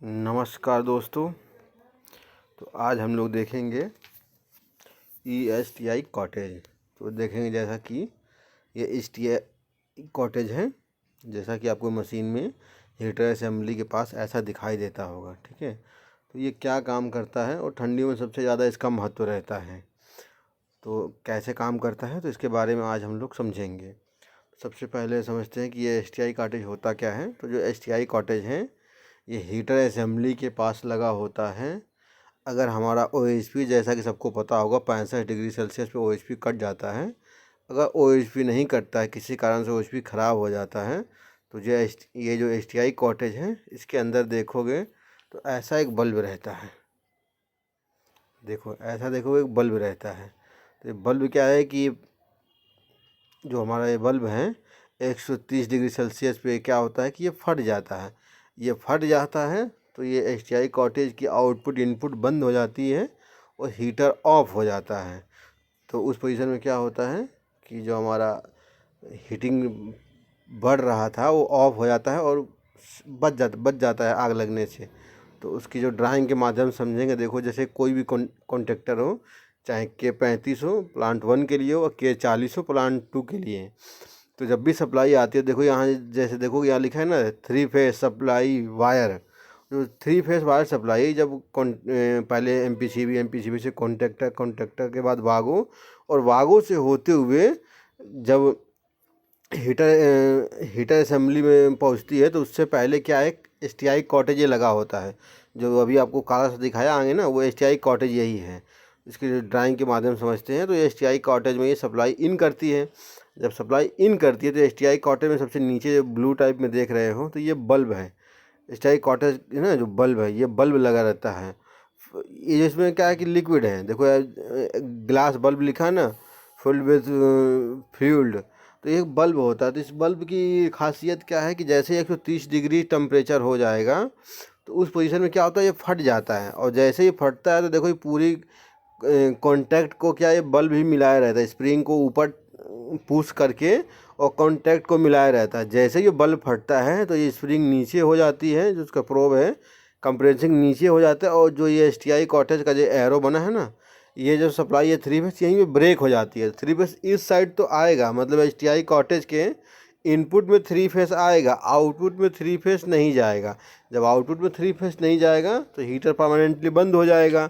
नमस्कार दोस्तों। तो आज हम लोग देखेंगे ESTI कॉटेज। तो देखेंगे जैसा कि ये ESTI कॉटेज है, जैसा कि आपको मशीन में हीटर असेंबली के पास ऐसा दिखाई देता होगा। ठीक है, तो ये क्या काम करता है और ठंडियों में सबसे ज़्यादा इसका महत्व रहता है। तो कैसे काम करता है तो इसके बारे में आज हम लोग समझेंगे। सबसे पहले समझते हैं कि ये STI कॉटेज होता क्या है। तो जो STI कॉटेज है ये हीटर असेंबली के पास लगा होता है। अगर हमारा OHP, जैसा कि सबको पता होगा, 65 डिग्री सेल्सियस पे OHP कट जाता है। अगर OHP नहीं कटता है, किसी कारण से OHP ख़राब हो जाता है, तो ये जो STI कॉटेज है इसके अंदर देखोगे तो ऐसा एक बल्ब रहता है। देखो, ऐसा देखोगे एक बल्ब रहता है। तो ये बल्ब क्या है कि जो हमारा ये बल्ब है 130 डिग्री सेल्सियस पे क्या होता है कि ये फट जाता है। ये फट जाता है तो ये STI कॉटेज की आउटपुट इनपुट बंद हो जाती है और हीटर ऑफ हो जाता है। तो उस पोजीशन में क्या होता है कि जो हमारा हीटिंग बढ़ रहा था वो ऑफ हो जाता है और बच जाता है आग लगने से। तो उसकी जो ड्राइंग के माध्यम से समझेंगे। देखो, जैसे कोई भी कॉन्टेक्टर हो, चाहे K35 हो प्लांट 1 के लिए हो और K40 हो प्लांट 2 के लिए, तो जब भी सप्लाई आती है, देखो यहाँ, जैसे देखो यहाँ लिखा है ना 3 फेज सप्लाई वायर। जो 3 फेज वायर सप्लाई, जब पहले MPCB से कॉन्टेक्टर के बाद वागो, और वागो से होते हुए जब हीटर असेंबली में पहुंचती है, तो उससे पहले क्या है, STI कॉटेज ये लगा होता है। जो अभी आपको काला सा दिखाया आगे ना, वो STI कॉटेज यही है। इसकी ड्राइंग के माध्यम से समझते हैं। तो ये STI कॉटेज में ये सप्लाई इन करती है। जब सप्लाई इन करती है तो STI कॉटेज में सबसे नीचे जो ब्लू टाइप में देख रहे हो, तो ये बल्ब है। STI कॉटेज ना जो बल्ब है, ये बल्ब लगा रहता है। ये इसमें क्या है कि लिक्विड है। देखो ग्लास बल्ब लिखा है ना, फिल्ड विद फ्यूल्ड। तो एक बल्ब होता है। तो इस बल्ब की खासियत क्या है कि जैसे 130 डिग्री टेम्परेचर हो जाएगा तो उस पोजीशन में क्या होता है, ये फट जाता है। और जैसे ही फटता है तो देखो ये पूरी कॉन्टैक्ट को क्या, ये बल्ब ही मिलाया रहता है, स्प्रिंग को ऊपर पुश करके और कॉन्टैक्ट को मिलाया रहता है। जैसे ये बल्ब फटता है तो ये स्प्रिंग नीचे हो जाती है, जो उसका प्रोब है कंप्रेसिंग नीचे हो जाता है। और जो ये STI कॉटेज का जो एरो बना है ना, ये जो सप्लाई है 3 फेस, यहीं पे ब्रेक हो जाती है। 3 फेस इस साइड तो आएगा, मतलब STI कॉटेज के इनपुट में 3 फेस आएगा, आउटपुट में 3 फेस नहीं जाएगा। जब आउटपुट में 3 फेस नहीं जाएगा तो हीटर परमानेंटली बंद हो जाएगा,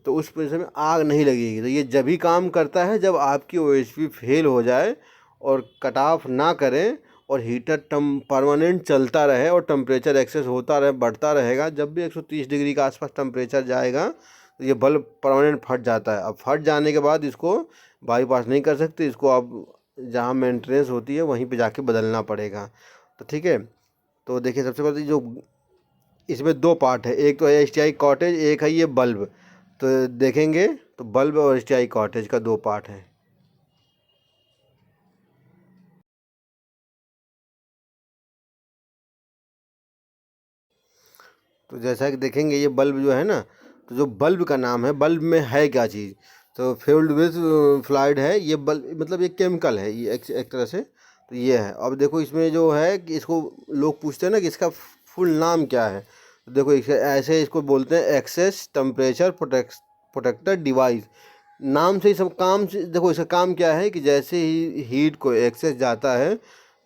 तो उस पोजीशन में आग नहीं लगेगी। तो ये जब भी काम करता है जब आपकी OHP फेल हो जाए और कट ऑफ ना करें और हीटर परमानेंट चलता रहे और टेम्परेचर एक्सेस होता रहे, बढ़ता रहेगा। जब भी 130 डिग्री के आसपास टेम्परेचर जाएगा तो ये बल्ब परमानेंट फट जाता है। अब फट जाने के बाद इसको बाईपास नहीं कर सकते, इसको अब जहाँ मेंटेनेंस होती है वहीं पे जाके बदलना पड़ेगा। तो ठीक है, तो देखिए सबसे पहले जो इसमें 2 पार्ट है, एक तो है STI कॉटेज, एक है ये बल्ब। तो देखेंगे तो बल्ब और STI कॉटेज का 2 पार्ट है। तो जैसा कि देखेंगे ये बल्ब जो है ना, तो जो बल्ब का नाम है, बल्ब में है क्या चीज़, तो फिल्ड विद फ्लाइड है। ये बल्ब मतलब ये केमिकल है, ये एक तरह से। तो ये है। अब देखो इसमें जो है कि इसको लोग पूछते हैं ना कि इसका फुल नाम क्या है। तो देखो ऐसे इसको बोलते हैं एक्सेस टेम्परेचर प्रोटेक्टर डिवाइस। नाम से ही सब काम से, देखो इसका काम क्या है कि जैसे ही हीट को एक्सेस जाता है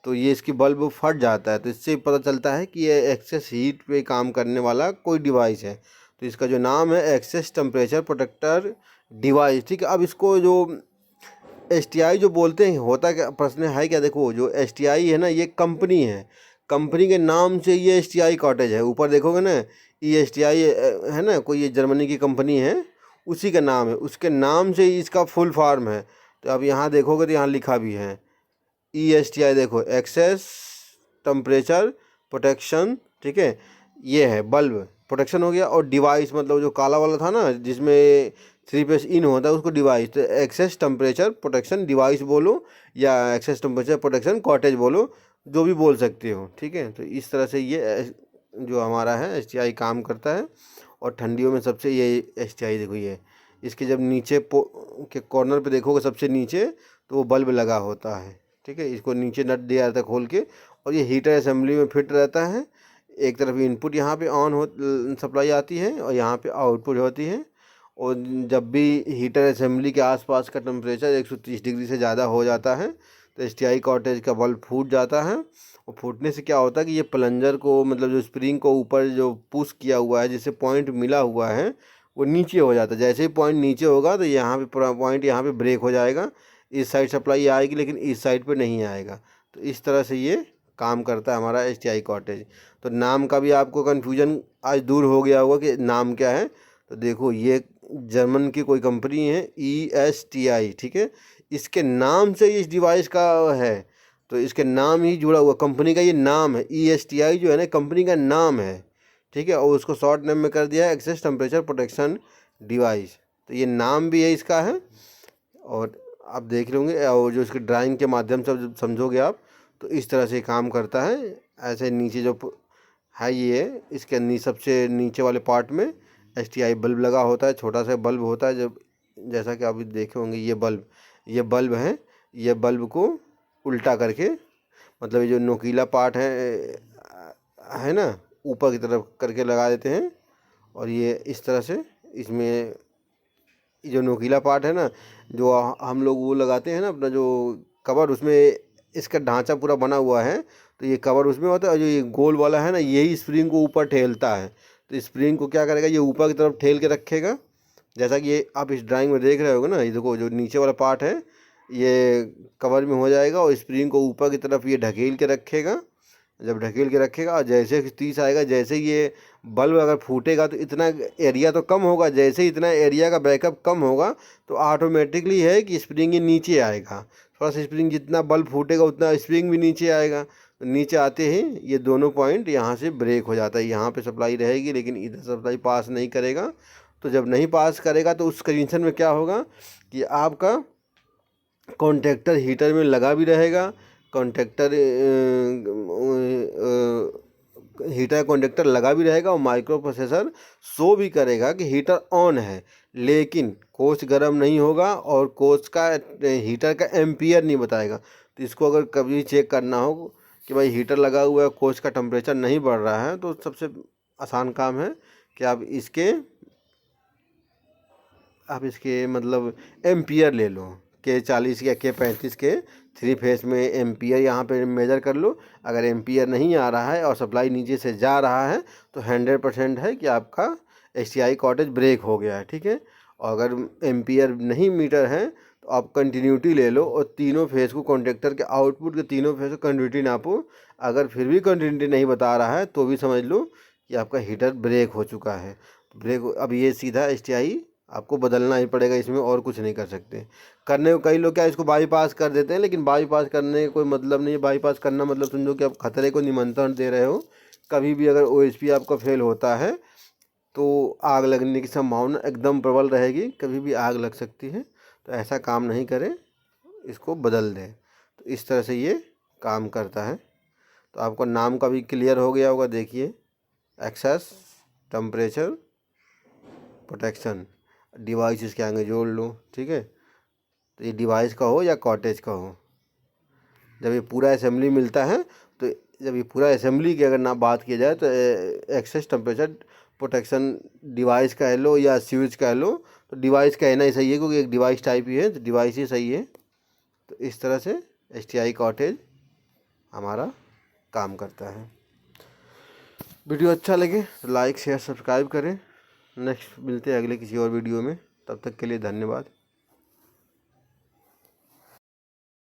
तो ये इसकी बल्ब फट जाता है। तो इससे पता चलता है कि ये एक्सेस हीट पे काम करने वाला कोई डिवाइस है। तो इसका जो नाम है एक्सेस टेम्परेचर प्रोटेक्टर डिवाइस। ठीक है, अब इसको जो STI जो बोलते हैं, होता क्या, प्रश्न है क्या, देखो जो STI है ना ये कंपनी है। कंपनी के नाम से ये STI कॉटेज है। ऊपर देखोगे ना ESTI है ना, कोई ये जर्मनी की कंपनी है, उसी का नाम है, उसके नाम से ही इसका फुल फॉर्म है। तो अब यहाँ देखोगे तो यहाँ लिखा भी है ESTI, देखो एक्सेस टेम्परेचर प्रोटेक्शन। ठीक है, ये है बल्ब प्रोटेक्शन हो गया। और डिवाइस मतलब जो काला वाला था ना जिसमें 3 फेस इन होता है उसको डिवाइस। तो एक्सेस टेम्परेचर प्रोटेक्शन डिवाइस बोलो या एक्सेस टेम्परेचर प्रोटेक्शन कॉटेज बोलो, जो भी बोल सकते हो। ठीक है, तो इस तरह से ये जो हमारा है STI काम करता है। और ठंडियों में सबसे ये STI देखो, ये इसके जब नीचे के कॉर्नर पे देखोगे सबसे नीचे, तो वो बल्ब लगा होता है। ठीक है, इसको नीचे नट दिया जाता है खोल के, और ये हीटर असेंबली में फिट रहता है। एक तरफ इनपुट यहाँ पे ऑन हो सप्लाई आती है और यहाँ पे आउटपुट होती है। और जब भी हीटर असेंबली के आसपास का टेम्परेचर 130 डिग्री से ज़्यादा हो जाता है तो एसटीआई कॉटेज का बल्ब फूट जाता है। और फूटने से क्या होता है कि ये प्लंजर को, मतलब जो स्प्रिंग को ऊपर जो पुश किया हुआ है, जिससे पॉइंट मिला हुआ है, वो नीचे हो जाता है। जैसे ही पॉइंट नीचे होगा तो यहाँ पे पूरा पॉइंट यहाँ पे ब्रेक हो जाएगा। इस साइड सप्लाई आएगी लेकिन इस साइड पे नहीं आएगा। तो इस तरह से ये काम करता है हमारा एसटीआई कॉटेज। तो नाम का भी आपको कन्फ्यूजन आज दूर हो गया होगा कि नाम क्या है। तो देखो, ये जर्मन की कोई कंपनी है ESTI, ठीक है। इसके नाम से इस डिवाइस का है, तो इसके नाम ही जुड़ा हुआ, कंपनी का ये नाम है। ESTI जो है ना, कंपनी का नाम है, ठीक है। और उसको शॉर्ट नेम में कर दिया है एक्सेस टेम्परेचर प्रोटेक्शन डिवाइस। तो ये नाम भी है इसका है। और आप देख रहे होंगे, और जो इसके ड्राइंग के माध्यम से जब समझोगे आप, तो इस तरह से काम करता है। ऐसे नीचे जो है, ये इसके सबसे नीचे वाले पार्ट में एसटीआई बल्ब लगा होता है। छोटा सा बल्ब होता है, जब जैसा कि आप देखे होंगे, ये बल्ब है। ये बल्ब को उल्टा करके, मतलब ये जो नोकीला पार्ट है ना, ऊपर की तरफ करके लगा देते हैं। और ये इस तरह से इसमें जो नोकीला पार्ट है ना, जो हम लोग वो लगाते हैं ना अपना जो कवर, उसमें इसका ढांचा पूरा बना हुआ है। तो ये कवर उसमें होता है, और जो ये गोल वाला है ना, यही स्प्रिंग को ऊपर ठेलता है। तो स्प्रिंग को क्या करेगा, ये ऊपर की तरफ ठेल के रखेगा। जैसा कि ये आप इस ड्राइंग में देख रहे होगे ना, ये देखो जो नीचे वाला पार्ट है ये कवर में हो जाएगा, और स्प्रिंग को ऊपर की तरफ ये ढकेल के रखेगा। जब ढकेल के रखेगा, और जैसे 30 आएगा, जैसे ये बल्ब अगर फूटेगा तो इतना एरिया तो कम होगा। जैसे इतना एरिया का बैकअप कम होगा तो ऑटोमेटिकली है कि स्प्रिंग ये नीचे आएगा। थोड़ा सा स्प्रिंग, जितना बल्ब फूटेगा उतना स्प्रिंग भी नीचे आएगा। तो नीचे आते ही ये दोनों पॉइंट यहाँ से ब्रेक हो जाता है। यहाँ पे सप्लाई रहेगी लेकिन इधर सप्लाई पास नहीं करेगा। तो जब नहीं पास करेगा तो उस कंडीशन में क्या होगा कि आपका कॉन्टेक्टर हीटर में लगा भी रहेगा। कॉन्टेक्टर हीटर कॉन्टेक्टर लगा भी रहेगा, और माइक्रो प्रोसेसर शो भी करेगा कि हीटर ऑन है, लेकिन कोच गर्म नहीं होगा और कोच का हीटर का एम्पियर नहीं बताएगा। तो इसको अगर कभी चेक करना हो कि भाई हीटर लगा हुआ है, कोच का टेम्परेचर नहीं बढ़ रहा है, तो सबसे आसान काम है कि आप इसके मतलब एम्पियर ले लो। K40 या K35 के 3 फेस में एम्पियर यहाँ पे मेज़र कर लो। अगर एम्पियर नहीं आ रहा है और सप्लाई नीचे से जा रहा है तो 100% है कि आपका एसटीआई कॉटेज ब्रेक हो गया है, ठीक है। और अगर एम्पियर नहीं मीटर है तो आप कंटिन्यूटी ले लो, और तीनों फेस को, कॉन्टेक्टर के आउटपुट के तीनों फेस को कंटिन्यूटी नापो। अगर फिर भी कंटिन्यूटी नहीं बता रहा है तो भी समझ लो कि आपका हीटर ब्रेक हो चुका है। ब्रेक, अब ये सीधा एसटीआई आपको बदलना ही पड़ेगा, इसमें और कुछ नहीं कर सकते। करने को कई लोग क्या इसको बाईपास कर देते हैं, लेकिन बाईपास करने का कोई मतलब नहीं है। बाईपास करना मतलब समझो कि आप खतरे को निमंत्रण दे रहे हो। कभी भी अगर ओएचपी आपका फेल होता है तो आग लगने की संभावना एकदम प्रबल रहेगी, कभी भी आग लग सकती है। तो ऐसा काम नहीं करें, इसको बदल दें। तो इस तरह से ये काम करता है। तो आपको नाम का भी क्लियर हो गया होगा। देखिए, एक्सेस टेम्परेचर प्रोटेक्शन डिवाइस, इसके आगे जोड़ लो, ठीक है। तो ये डिवाइस का हो या कॉटेज का हो, जब ये पूरा असेंबली मिलता है, तो जब ये पूरा असेंबली की अगर ना बात की जाए तो एक्सेस टेम्परेचर प्रोटेक्शन डिवाइस कह लो या स्विच कह लो, तो डिवाइस कहना ही सही है क्योंकि एक डिवाइस टाइप ही है, तो डिवाइस ही सही है। तो इस तरह से एसटीआई कॉटेज हमारा काम करता है। वीडियो अच्छा लगे तो लाइक शेयर सब्सक्राइब करें। नेक्स्ट मिलते हैं अगले किसी और वीडियो में, तब तक के लिए धन्यवाद।